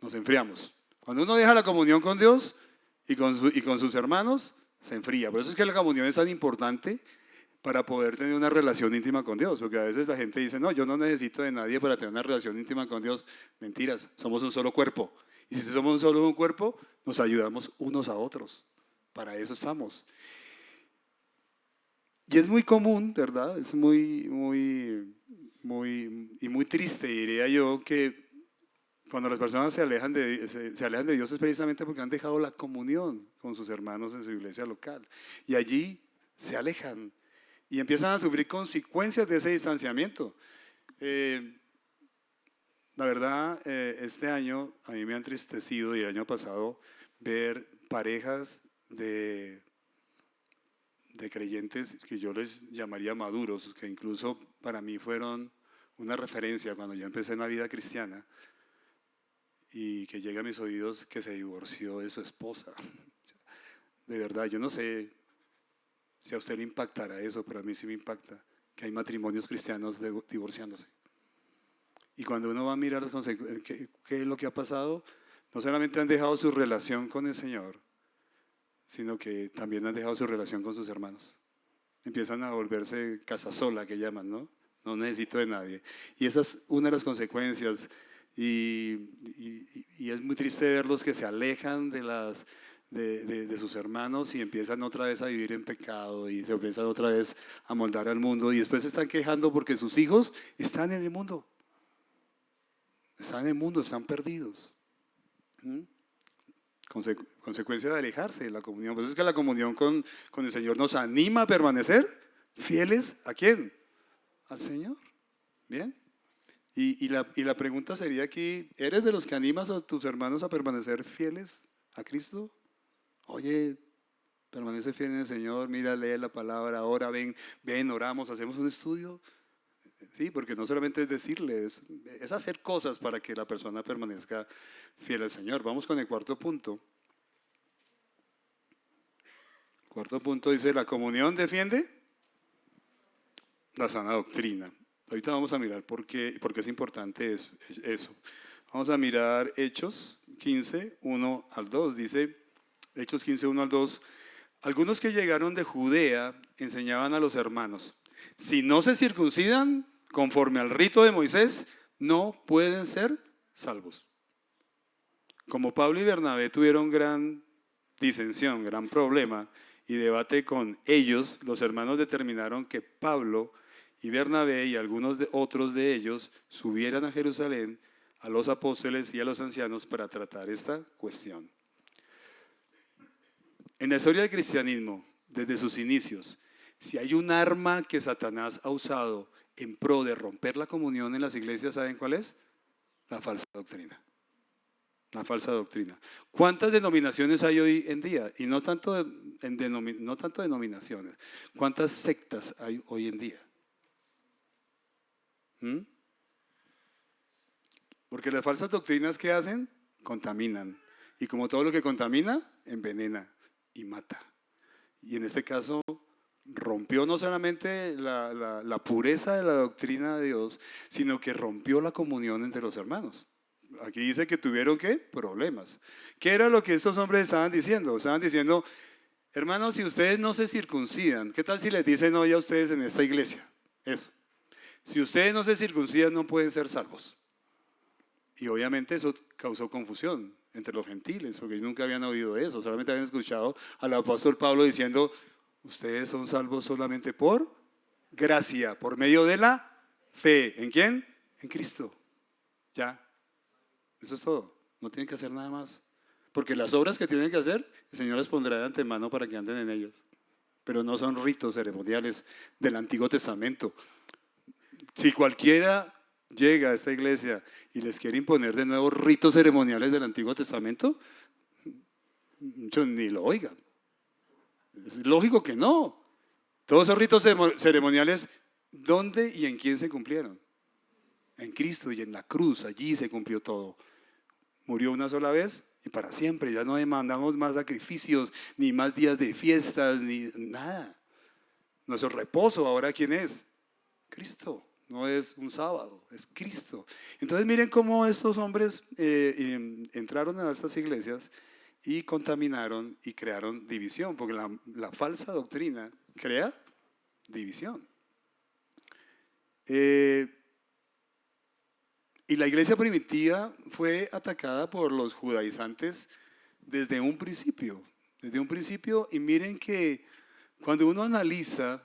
Nos enfriamos. Cuando uno deja la comunión con Dios y con sus hermanos, se enfría. Por eso es que la comunión es tan importante para poder tener una relación íntima con Dios, porque a veces la gente dice, no, yo no necesito de nadie para tener una relación íntima con Dios. Mentiras, somos un solo cuerpo. Y si somos un solo cuerpo, nos ayudamos unos a otros. Para eso estamos. Y es muy común, ¿verdad? Es muy triste, diría yo, que Cuando las personas se alejan de Dios es precisamente porque han dejado la comunión con sus hermanos en su iglesia local. Y allí se alejan y empiezan a sufrir consecuencias de ese distanciamiento. La verdad, este año a mí me ha entristecido, y el año pasado, ver parejas de creyentes que yo les llamaría maduros, que incluso para mí fueron una referencia cuando yo empecé en la vida cristiana, y que llega a mis oídos que se divorció de su esposa. De verdad, yo no sé si a usted le impactará eso, pero a mí sí me impacta que hay matrimonios cristianos divorciándose. Y cuando uno va a mirar qué es lo que ha pasado, no solamente han dejado su relación con el Señor, sino que también han dejado su relación con sus hermanos. Empiezan a volverse casa sola, que llaman, ¿no? No necesito de nadie. Y esa es una de las consecuencias. Y es muy triste verlos que se alejan de sus hermanos y empiezan otra vez a vivir en pecado y se empiezan otra vez a moldar al mundo, y después se están quejando porque sus hijos están en el mundo. Están en el mundo, están perdidos. Consecuencia de alejarse de la comunión. Pues es que la comunión con el Señor nos anima a permanecer fieles ¿a quién? Al Señor. Bien. Y la pregunta sería aquí, ¿eres de los que animas a tus hermanos a permanecer fieles a Cristo? Oye, permanece fiel en el Señor, mira, lee la palabra, ahora ven, oramos, hacemos un estudio. Sí, porque no solamente es decirle, es hacer cosas para que la persona permanezca fiel al Señor. Vamos con el cuarto punto. Cuarto punto dice, la comunión defiende la sana doctrina. Ahorita vamos a mirar por qué es importante eso. Vamos a mirar Hechos 15, 1 al 2. Dice, Hechos 15, 1 al 2, algunos que llegaron de Judea enseñaban a los hermanos, si no se circuncidan conforme al rito de Moisés, no pueden ser salvos. Como Pablo y Bernabé tuvieron gran disensión, gran problema y debate con ellos, los hermanos determinaron que Pablo y Bernabé y algunos otros de ellos subieran a Jerusalén a los apóstoles y a los ancianos para tratar esta cuestión. En la historia del cristianismo, desde sus inicios, si hay un arma que Satanás ha usado en pro de romper la comunión en las iglesias, ¿saben cuál es? La falsa doctrina. La falsa doctrina. ¿Cuántas denominaciones hay hoy en día? Y no tanto denominaciones. ¿Cuántas sectas hay hoy en día? Porque las falsas doctrinas, ¿qué hacen? Contaminan. Y como todo lo que contamina, envenena y mata. Y en este caso rompió no solamente la pureza de la doctrina de Dios, sino que rompió la comunión entre los hermanos. Aquí dice que tuvieron ¿qué? Problemas. ¿Qué era lo que estos hombres estaban diciendo? Estaban diciendo, hermanos, si ustedes no se circuncidan, ¿qué tal si les dicen hoy a ustedes en esta iglesia? Eso. Si ustedes no se circuncidan, no pueden ser salvos. Y obviamente eso causó confusión entre los gentiles, porque ellos nunca habían oído eso, solamente habían escuchado al apóstol Pablo diciendo, ustedes son salvos solamente por gracia, por medio de la fe. ¿En quién? En Cristo. Ya. Eso es todo. No tienen que hacer nada más. Porque las obras que tienen que hacer, el Señor les pondrá de antemano para que anden en ellas. Pero no son ritos ceremoniales del Antiguo Testamento. Si cualquiera llega a esta iglesia y les quiere imponer de nuevo ritos ceremoniales del Antiguo Testamento, muchos ni lo oigan. Es lógico que no. Todos esos ritos ceremoniales, ¿dónde y en quién se cumplieron? En Cristo y en la cruz, allí se cumplió todo. Murió una sola vez y para siempre. Ya no demandamos más sacrificios, ni más días de fiestas, ni nada. Nuestro reposo, ¿ahora quién es? Cristo. No es un sábado, es Cristo. Entonces miren cómo estos hombres entraron a estas iglesias y contaminaron y crearon división, porque la falsa doctrina crea división. Y la iglesia primitiva fue atacada por los judaizantes desde un principio. Y miren que cuando uno analiza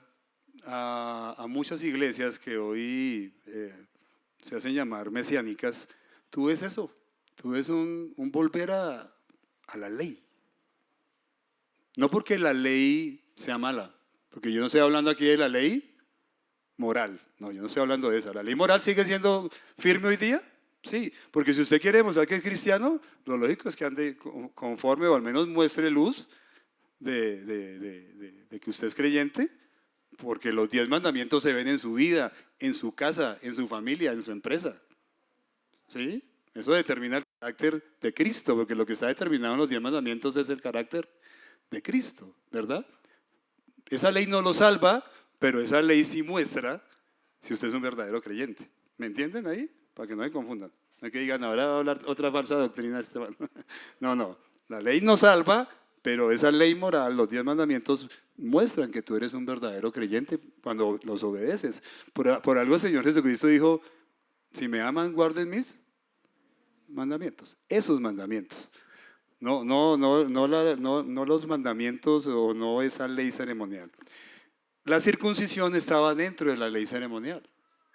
a muchas iglesias que hoy se hacen llamar mesiánicas, tú ves eso. Tú ves un volver a la ley. No porque la ley sea mala, porque yo no estoy hablando aquí de la ley moral, no, yo no estoy hablando de esa. ¿La ley moral sigue siendo firme hoy día? Sí, porque si usted quiere demostrar que es cristiano, lo lógico es que ande conforme o al menos muestre luz de que usted es creyente, porque los 10 mandamientos se ven en su vida, en su casa, en su familia, en su empresa. ¿Sí? Eso determina el carácter de Cristo, porque lo que está determinado en los 10 mandamientos es el carácter de Cristo, ¿verdad? Esa ley no lo salva, pero esa ley sí muestra si usted es un verdadero creyente. ¿Me entienden ahí? Para que no me confundan. No es que digan, ahora va a hablar otra falsa doctrina. No, no. La ley no salva, pero esa ley moral, los 10 mandamientos, muestran que tú eres un verdadero creyente cuando los obedeces. Por algo el Señor Jesucristo dijo, si me aman, guarden mis mandamientos. Esos mandamientos. No los mandamientos o no esa ley ceremonial. La circuncisión estaba dentro de la ley ceremonial,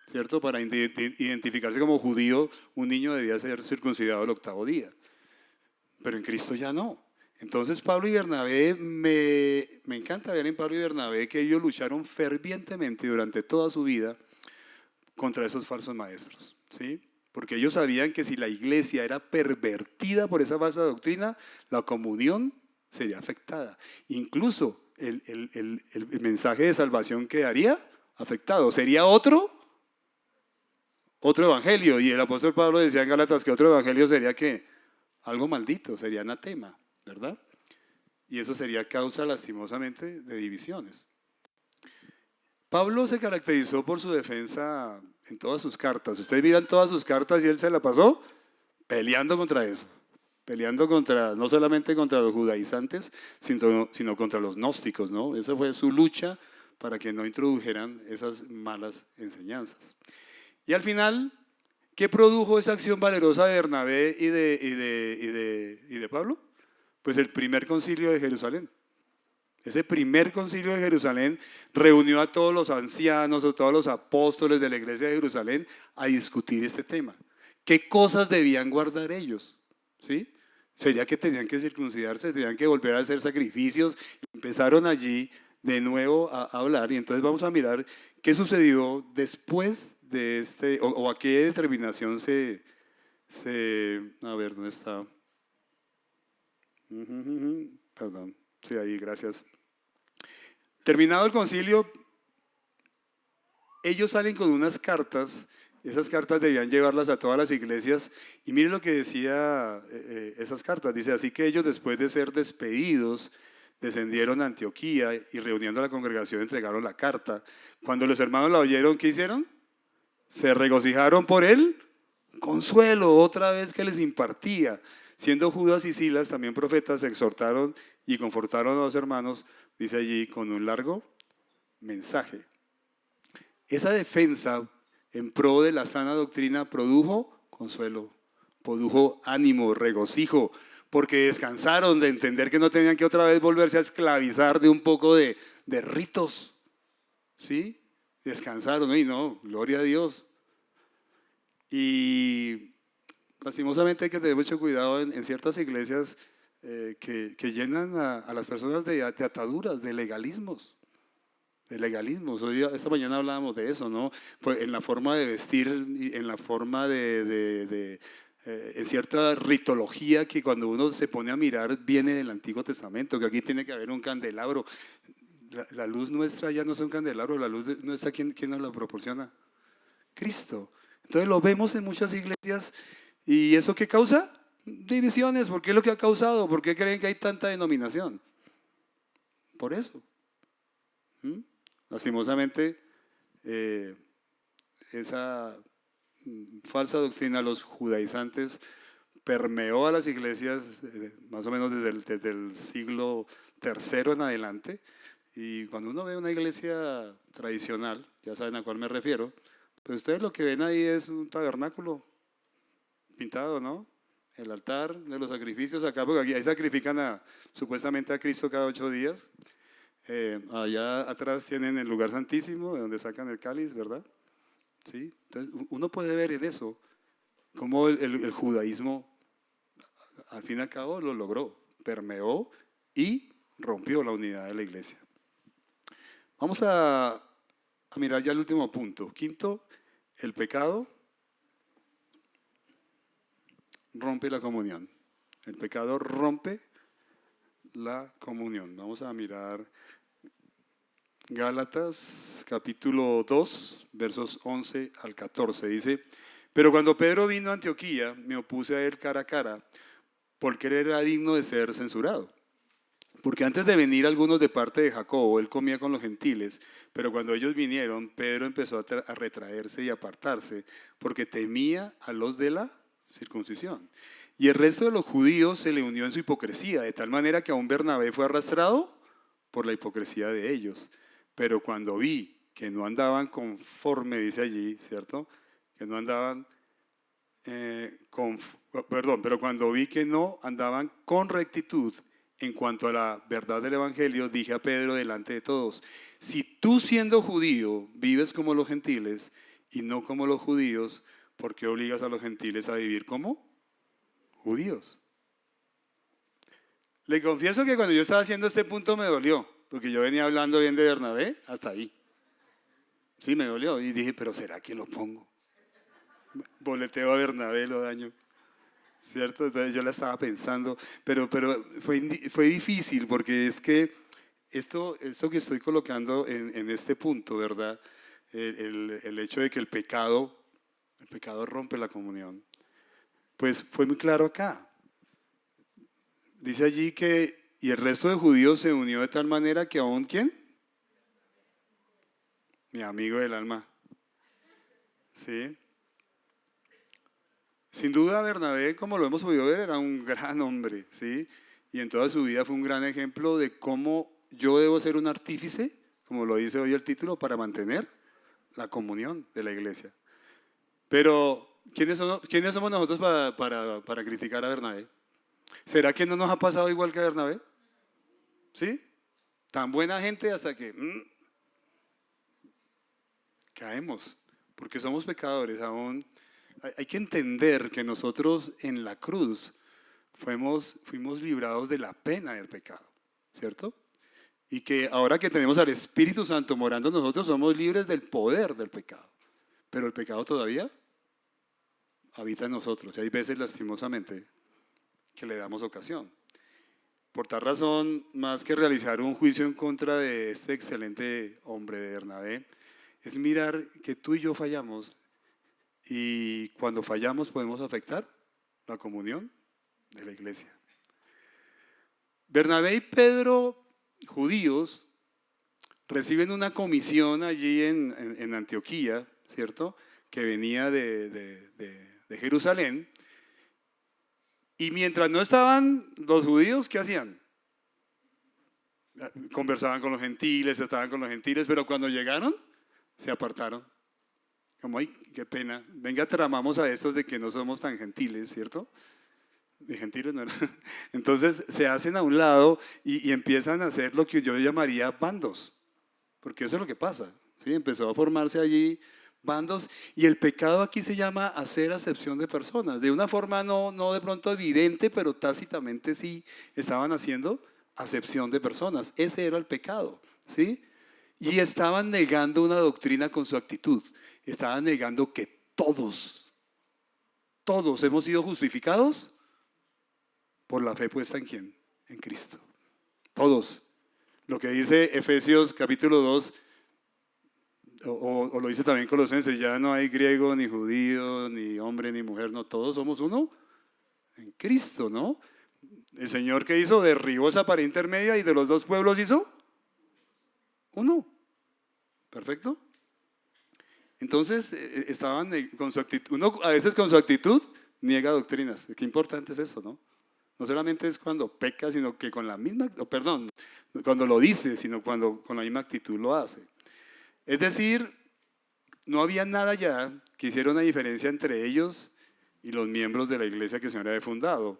¿cierto? Para identificarse como judío, un niño debía ser circuncidado el 8º día. Pero en Cristo ya no. Entonces Pablo y Bernabé, me encanta ver en Pablo y Bernabé que ellos lucharon fervientemente durante toda su vida contra esos falsos maestros, ¿sí? Porque ellos sabían que si la iglesia era pervertida por esa falsa doctrina, la comunión sería afectada. Incluso el mensaje de salvación quedaría afectado. Sería otro evangelio. Y el apóstol Pablo decía en Gálatas que otro evangelio sería que algo maldito, sería anatema, ¿verdad? Y eso sería causa lastimosamente de divisiones. Pablo se caracterizó por su defensa en todas sus cartas. Ustedes miran todas sus cartas y él se la pasó peleando contra eso. Peleando contra, no solamente contra los judaizantes, sino contra los gnósticos, ¿no? Esa fue su lucha para que no introdujeran esas malas enseñanzas. Y al final, ¿qué produjo esa acción valerosa de Bernabé y de Pablo? Pues el primer concilio de Jerusalén. Ese primer concilio de Jerusalén reunió a todos los ancianos, a todos los apóstoles de la iglesia de Jerusalén a discutir este tema. ¿Qué cosas debían guardar ellos? ¿Sí? Sería que tenían que circuncidarse, tenían que volver a hacer sacrificios. Empezaron allí de nuevo a hablar y entonces vamos a mirar qué sucedió después de este, o a qué determinación a ver, ¿dónde está? Perdón. Sí, ahí, gracias. Terminado el concilio, ellos salen con unas cartas, esas cartas debían llevarlas a todas las iglesias, y miren lo que decía esas cartas, dice, así que ellos después de ser despedidos, descendieron a Antioquía y reuniendo a la congregación entregaron la carta. Cuando los hermanos la oyeron, ¿qué hicieron? Se regocijaron por el consuelo, otra vez que les impartía. Siendo Judas y Silas, también profetas, exhortaron y confortaron a los hermanos, dice allí, con un largo mensaje. Esa defensa en pro de la sana doctrina produjo consuelo, produjo ánimo, regocijo, porque descansaron de entender que no tenían que otra vez volverse a esclavizar de un poco de ritos. ¿Sí? Descansaron, y no, gloria a Dios. Y lastimosamente hay que tener mucho cuidado en ciertas iglesias que llenan a las personas de ataduras, de legalismos. Hoy, esta mañana hablábamos de eso, ¿no? Pues en la forma de vestir, en la forma en cierta ritología que cuando uno se pone a mirar viene del Antiguo Testamento, que aquí tiene que haber un candelabro. La luz nuestra ya no es un candelabro, la luz nuestra, ¿quién nos la proporciona? Cristo. Entonces lo vemos en muchas iglesias. ¿Y eso qué causa? Divisiones. ¿Por qué es lo que ha causado? ¿Por qué creen que hay tanta denominación? Por eso. Lastimosamente, esa falsa doctrina, los judaizantes, permeó a las iglesias más o menos desde el siglo III en adelante. Y cuando uno ve una iglesia tradicional, ya saben a cuál me refiero, pues ustedes lo que ven ahí es un tabernáculo pintado, ¿no? El altar de los sacrificios acá, porque aquí ahí sacrifican supuestamente a Cristo cada 8 días. Allá atrás tienen el lugar santísimo, de donde sacan el cáliz, ¿verdad? ¿Sí? Entonces uno puede ver en eso cómo el judaísmo al fin y al cabo lo logró, permeó y rompió la unidad de la iglesia. Vamos a mirar ya el último punto. Quinto, el pecado rompe la comunión. El pecado rompe la comunión. Vamos a mirar Gálatas capítulo 2, versos 11 al 14. Dice: pero cuando Pedro vino a Antioquía, me opuse a él cara a cara, porque él era digno de ser censurado. Porque antes de venir algunos de parte de Jacobo, él comía con los gentiles, pero cuando ellos vinieron, Pedro empezó a retraerse y apartarse, porque temía a los de la circuncisión. Y el resto de los judíos se le unió en su hipocresía, de tal manera que aún Bernabé fue arrastrado por la hipocresía de ellos. Pero cuando vi que no andaban conforme, dice allí, ¿cierto? Que no andaban, pero cuando vi que no andaban con rectitud en cuanto a la verdad del evangelio, dije a Pedro delante de todos: si tú siendo judío vives como los gentiles y no como los judíos, ¿por qué obligas a los gentiles a vivir como judíos? Le confieso que cuando yo estaba haciendo este punto me dolió, porque yo venía hablando bien de Bernabé hasta ahí. Sí, me dolió y dije, pero ¿será que lo pongo? Boleteo a Bernabé, lo daño, ¿cierto? Entonces yo la estaba pensando, pero fue difícil, porque es que esto que estoy colocando en este punto, ¿verdad? El hecho de que el pecado rompe la comunión, pues fue muy claro acá. Dice allí que, y el resto de judíos se unió de tal manera que aún, ¿quién? Mi amigo del alma. ¿Sí? Sin duda Bernabé, como lo hemos podido ver, era un gran hombre, ¿sí? Y en toda su vida fue un gran ejemplo de cómo yo debo ser un artífice, como lo dice hoy el título, para mantener la comunión de la iglesia. Pero, ¿quiénes somos nosotros para criticar a Bernabé? ¿Será que no nos ha pasado igual que a Bernabé? ¿Sí? Tan buena gente hasta que caemos, porque somos pecadores aún. Hay que entender que nosotros en la cruz fuimos librados de la pena del pecado, ¿cierto? Y que ahora que tenemos al Espíritu Santo morando en nosotros, somos libres del poder del pecado. Pero el pecado todavía habita en nosotros, y hay veces lastimosamente que le damos ocasión. Por tal razón, más que realizar un juicio en contra de este excelente hombre de Bernabé, es mirar que tú y yo fallamos, y cuando fallamos podemos afectar la comunión de la iglesia. Bernabé y Pedro, judíos, reciben una comisión allí en Antioquía, ¿cierto? Que venía de Jerusalén. Y mientras no estaban los judíos, ¿qué hacían? Conversaban con los gentiles, estaban con los gentiles, pero cuando llegaron, se apartaron. Como, ay, qué pena. Venga, tramamos a estos de que no somos tan gentiles, ¿cierto? De gentiles no. Entonces se hacen a un lado y empiezan a hacer lo que yo llamaría bandos, porque eso es lo que pasa, ¿sí? Empezó a formarse allí bandos, y el pecado aquí se llama hacer acepción de personas, de una forma no de pronto evidente, pero tácitamente sí estaban haciendo acepción de personas. Ese era el pecado, ¿sí? Y estaban negando una doctrina con su actitud. Estaban negando que todos hemos sido justificados por la fe puesta ¿en quién? En Cristo. Todos. Lo que dice Efesios capítulo 2, o lo dice también Colosenses, ya no hay griego ni judío, ni hombre ni mujer, no, todos somos uno en Cristo, ¿no? El Señor, ¿qué hizo? Derribó esa pared intermedia y de los dos pueblos hizo uno. ¿Perfecto? Entonces, estaban con su actitud. Uno a veces con su actitud niega doctrinas. Qué importante es eso, ¿no? No solamente es cuando peca, sino que con la misma, perdón, cuando lo dice, sino cuando con la misma actitud lo hace. Es decir, no había nada ya que hiciera una diferencia entre ellos y los miembros de la iglesia que el Señor había fundado.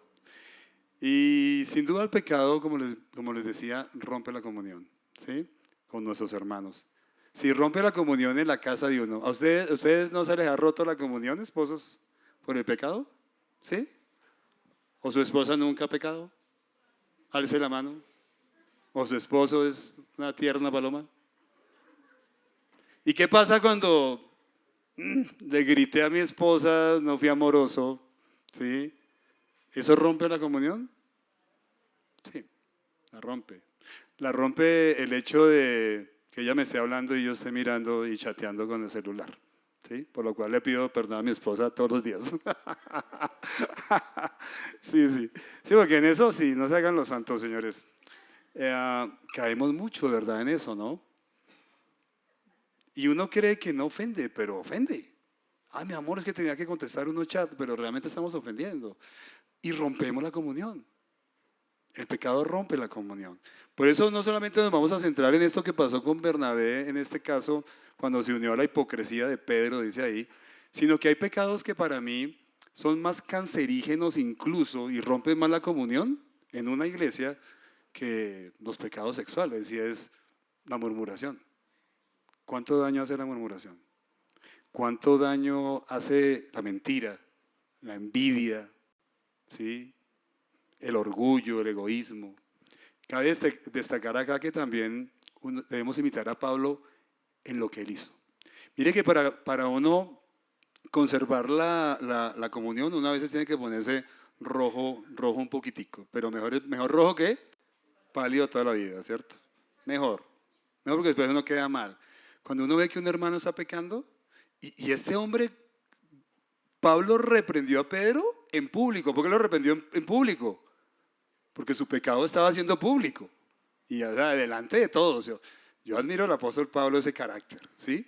Y sin duda el pecado, como les decía, rompe la comunión, ¿sí? Con nuestros hermanos. Si rompe la comunión en la casa de uno, ¿a ustedes no se les ha roto la comunión, esposos, por el pecado? ¿Sí? ¿O su esposa nunca ha pecado? Alce la mano. ¿O su esposo es una tierna paloma? ¿Y qué pasa cuando le grité a mi esposa, no fui amoroso? ¿Sí? ¿Eso rompe la comunión? Sí, la rompe. La rompe el hecho de que ella me esté hablando y yo esté mirando y chateando con el celular. ¿Sí? Por lo cual le pido perdón a mi esposa todos los días. Sí, sí. Sí, porque en eso sí, no se hagan los santos, señores. Caemos mucho, ¿verdad? En eso, ¿no? Y uno cree que no ofende, pero ofende. Ah, mi amor, es que tenía que contestar unos chat, pero realmente estamos ofendiendo. Y rompemos la comunión. El pecado rompe la comunión. Por eso no solamente nos vamos a centrar en esto que pasó con Bernabé, en este caso, cuando se unió a la hipocresía de Pedro, dice ahí, sino que hay pecados que para mí son más cancerígenos incluso y rompen más la comunión en una iglesia que los pecados sexuales, y es la murmuración. ¿Cuánto daño hace la murmuración? ¿Cuánto daño hace la mentira, la envidia, ¿sí? El orgullo, el egoísmo? Cabe destacar acá que también debemos imitar a Pablo en lo que él hizo. Mire que para uno conservar la comunión, una vez tiene que ponerse rojo un poquitico, pero mejor rojo que pálido toda la vida, ¿cierto? Mejor porque después uno queda mal. Cuando uno ve que un hermano está pecando, y este hombre, Pablo reprendió a Pedro en público. ¿Por qué lo reprendió en público? Porque su pecado estaba siendo público y o sea, delante de todos. Yo admiro al apóstol Pablo ese carácter, ¿sí?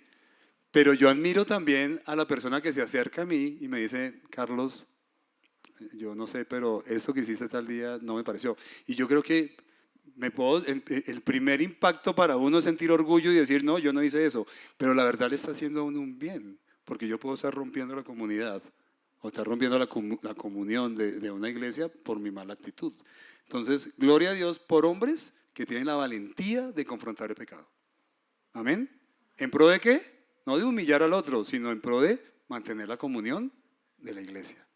Pero yo admiro también a la persona que se acerca a mí y me dice, Carlos, yo no sé, pero eso que hiciste tal día no me pareció. Y yo creo que el primer impacto para uno es sentir orgullo y decir, no, yo no hice eso. Pero la verdad le está haciendo a uno un bien, porque yo puedo estar rompiendo la comunidad o estar rompiendo la comunión de una iglesia por mi mala actitud. Entonces, gloria a Dios por hombres que tienen la valentía de confrontar el pecado. Amén. ¿En pro de qué? No de humillar al otro, sino en pro de mantener la comunión de la iglesia.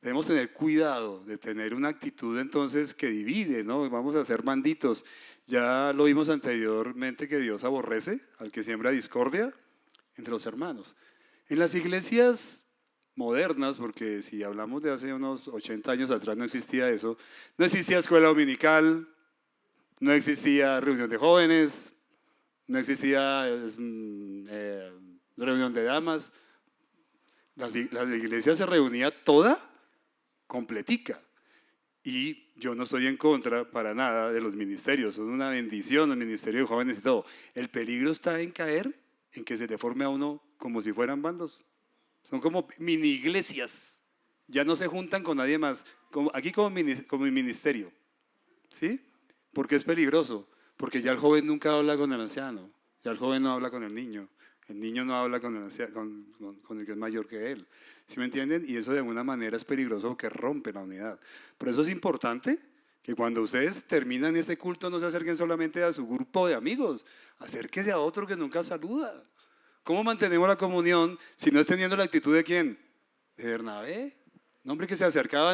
Debemos tener cuidado de tener una actitud entonces que divide, ¿no? Vamos a ser banditos. Ya lo vimos anteriormente que Dios aborrece al que siembra discordia entre los hermanos. En las iglesias modernas, porque si hablamos de hace unos 80 años atrás no existía eso, no existía escuela dominical, no existía reunión de jóvenes, no existía reunión de damas. La iglesia se reunía toda completica. Y yo no estoy en contra para nada de los ministerios, son una bendición el ministerio de jóvenes y todo. El peligro está en caer en que se le forme a uno como si fueran bandos. Son como mini iglesias, ya no se juntan con nadie más, aquí como ministerio, ¿sí? Porque es peligroso, porque ya el joven nunca habla con el anciano, ya el joven no habla con el niño no habla con el que es mayor que él. ¿Sí me entienden? Y eso de alguna manera es peligroso porque rompe la unidad. Por eso es importante que cuando ustedes terminan este culto no se acerquen solamente a su grupo de amigos, acérquese a otro que nunca saluda. ¿Cómo mantenemos la comunión si no es teniendo la actitud de quién? De Bernabé. Un hombre que se acercaba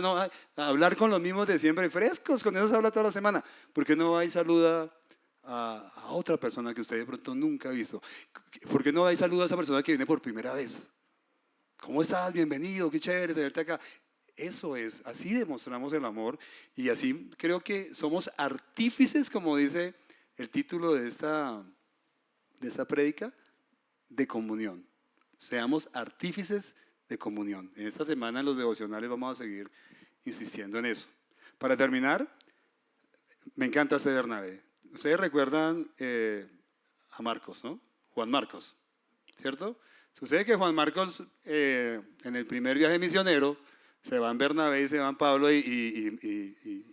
a hablar con los mismos de siempre, frescos, con esos habla toda la semana. ¿Por qué no va y saluda a otra persona que usted de pronto nunca ha visto? ¿Por qué no va y saluda a esa persona que viene por primera vez? ¿Cómo estás? Bienvenido, qué chévere tenerte acá. Eso es, así demostramos el amor y así creo que somos artífices, como dice el título de esta prédica, de comunión. Seamos artífices de comunión. En esta semana en los devocionales vamos a seguir insistiendo en eso. Para terminar, me encanta este Bernabé. Ustedes recuerdan a Marcos, ¿no? Juan Marcos, ¿cierto? Sucede que Juan Marcos en el primer viaje misionero se van Bernabé y se van Pablo y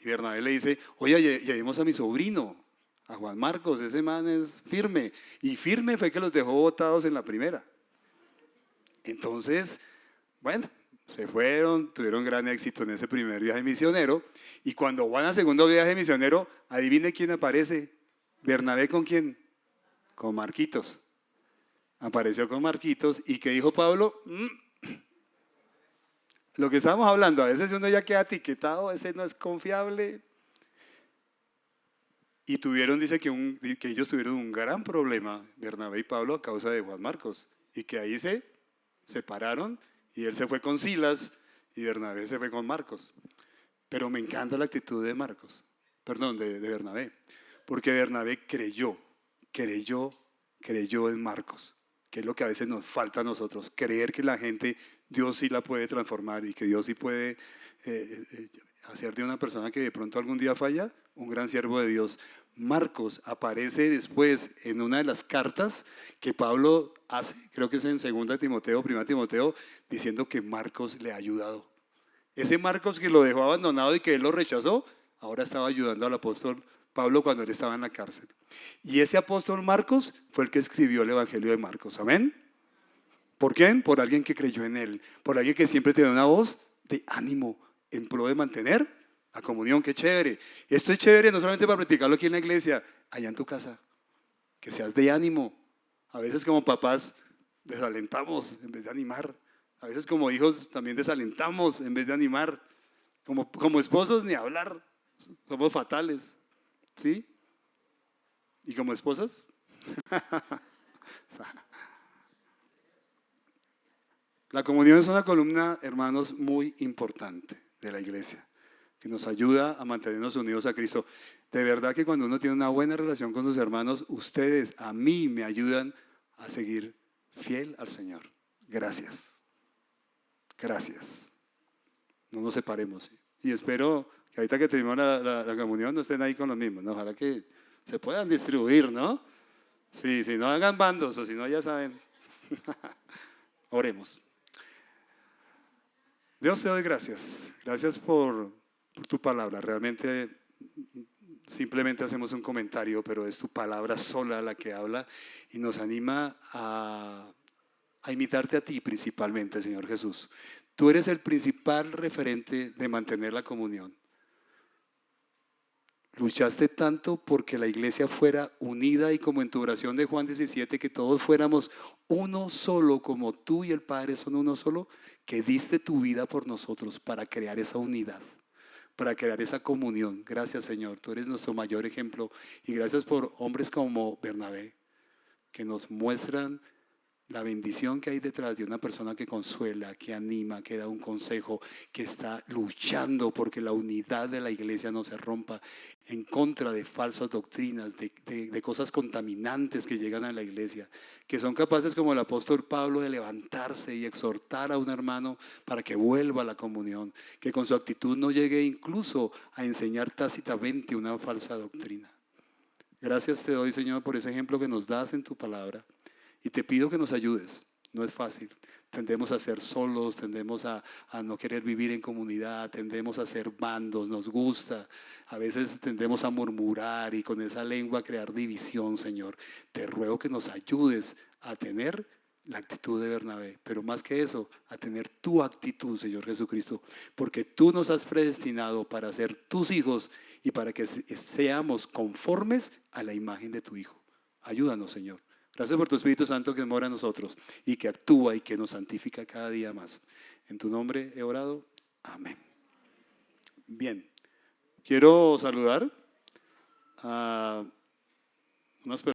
Bernabé le dice, oye, llevemos a mi sobrino, a Juan Marcos, ese man es firme. Y firme fue que los dejó botados en la primera. Entonces, bueno, se fueron, tuvieron gran éxito en ese primer viaje misionero. Y cuando van al segundo viaje misionero, adivine quién aparece. Bernabé, ¿con quién? Con Marquitos. Apareció con Marquitos. ¿Y qué dijo Pablo? Lo que estábamos hablando, a veces uno ya queda etiquetado, ese no es confiable. Y tuvieron, dice que ellos tuvieron un gran problema, Bernabé y Pablo, a causa de Juan Marcos. Y que ahí se separaron y él se fue con Silas y Bernabé se fue con Marcos. Pero me encanta la actitud de Marcos, perdón, de Bernabé. Porque Bernabé creyó en Marcos, que es lo que a veces nos falta a nosotros, creer que la gente, Dios sí la puede transformar y que Dios sí puede hacer de una persona que de pronto algún día falla, un gran siervo de Dios. Marcos aparece después en una de las cartas que Pablo hace, creo que es en 2 Timoteo, 1 Timoteo, diciendo que Marcos le ha ayudado. Ese Marcos que lo dejó abandonado y que él lo rechazó, ahora estaba ayudando al apóstol Pablo cuando él estaba en la cárcel. Y ese apóstol Marcos fue el que escribió el Evangelio de Marcos. Amén. ¿Por quién? Por alguien que creyó en él. Por alguien que siempre tiene una voz de ánimo en pro de mantener la comunión. Qué chévere. Esto es chévere no solamente para practicarlo aquí en la iglesia, allá en tu casa. Que seas de ánimo. A veces como papás desalentamos en vez de animar. A veces como hijos también desalentamos en vez de animar. Como esposos ni hablar. Somos fatales. ¿Sí? ¿Y como esposas? La comunión es una columna, hermanos, muy importante de la iglesia, que nos ayuda a mantenernos unidos a Cristo. De verdad que cuando uno tiene una buena relación con sus hermanos, ustedes a mí me ayudan a seguir fiel al Señor. Gracias. Gracias. No nos separemos. Y espero que ahorita que tenemos la comunión no estén ahí con los mismos. ¿No? Ojalá que se puedan distribuir, ¿no? Sí, si no hagan bandos o si no ya saben. Oremos. Dios, te doy gracias. Gracias por tu palabra. Realmente simplemente hacemos un comentario, pero es tu palabra sola la que habla y nos anima a imitarte a ti principalmente, Señor Jesús. Tú eres el principal referente de mantener la comunión. Luchaste tanto porque la iglesia fuera unida y como en tu oración de Juan 17, que todos fuéramos uno solo, como tú y el Padre son uno solo, que diste tu vida por nosotros para crear esa unidad, para crear esa comunión. Gracias, Señor, tú eres nuestro mayor ejemplo y gracias por hombres como Bernabé, que nos muestran la bendición que hay detrás de una persona que consuela, que anima, que da un consejo, que está luchando porque la unidad de la iglesia no se rompa, en contra de falsas doctrinas, de cosas contaminantes que llegan a la iglesia, que son capaces como el apóstol Pablo de levantarse y exhortar a un hermano para que vuelva a la comunión, que con su actitud no llegue incluso a enseñar tácitamente una falsa doctrina. Gracias te doy, Señor, por ese ejemplo que nos das en tu palabra. Y te pido que nos ayudes, no es fácil. Tendemos a ser solos, tendemos a no querer vivir en comunidad, tendemos a ser bandos, nos gusta. A veces tendemos a murmurar y con esa lengua crear división, Señor. Te ruego que nos ayudes a tener la actitud de Bernabé, pero más que eso, a tener tu actitud, Señor Jesucristo, porque tú nos has predestinado para ser tus hijos y para que seamos conformes a la imagen de tu Hijo. Ayúdanos, Señor. Gracias por tu Espíritu Santo que mora en nosotros y que actúa y que nos santifica cada día más. En tu nombre he orado. Amén. Bien, quiero saludar a unas personas.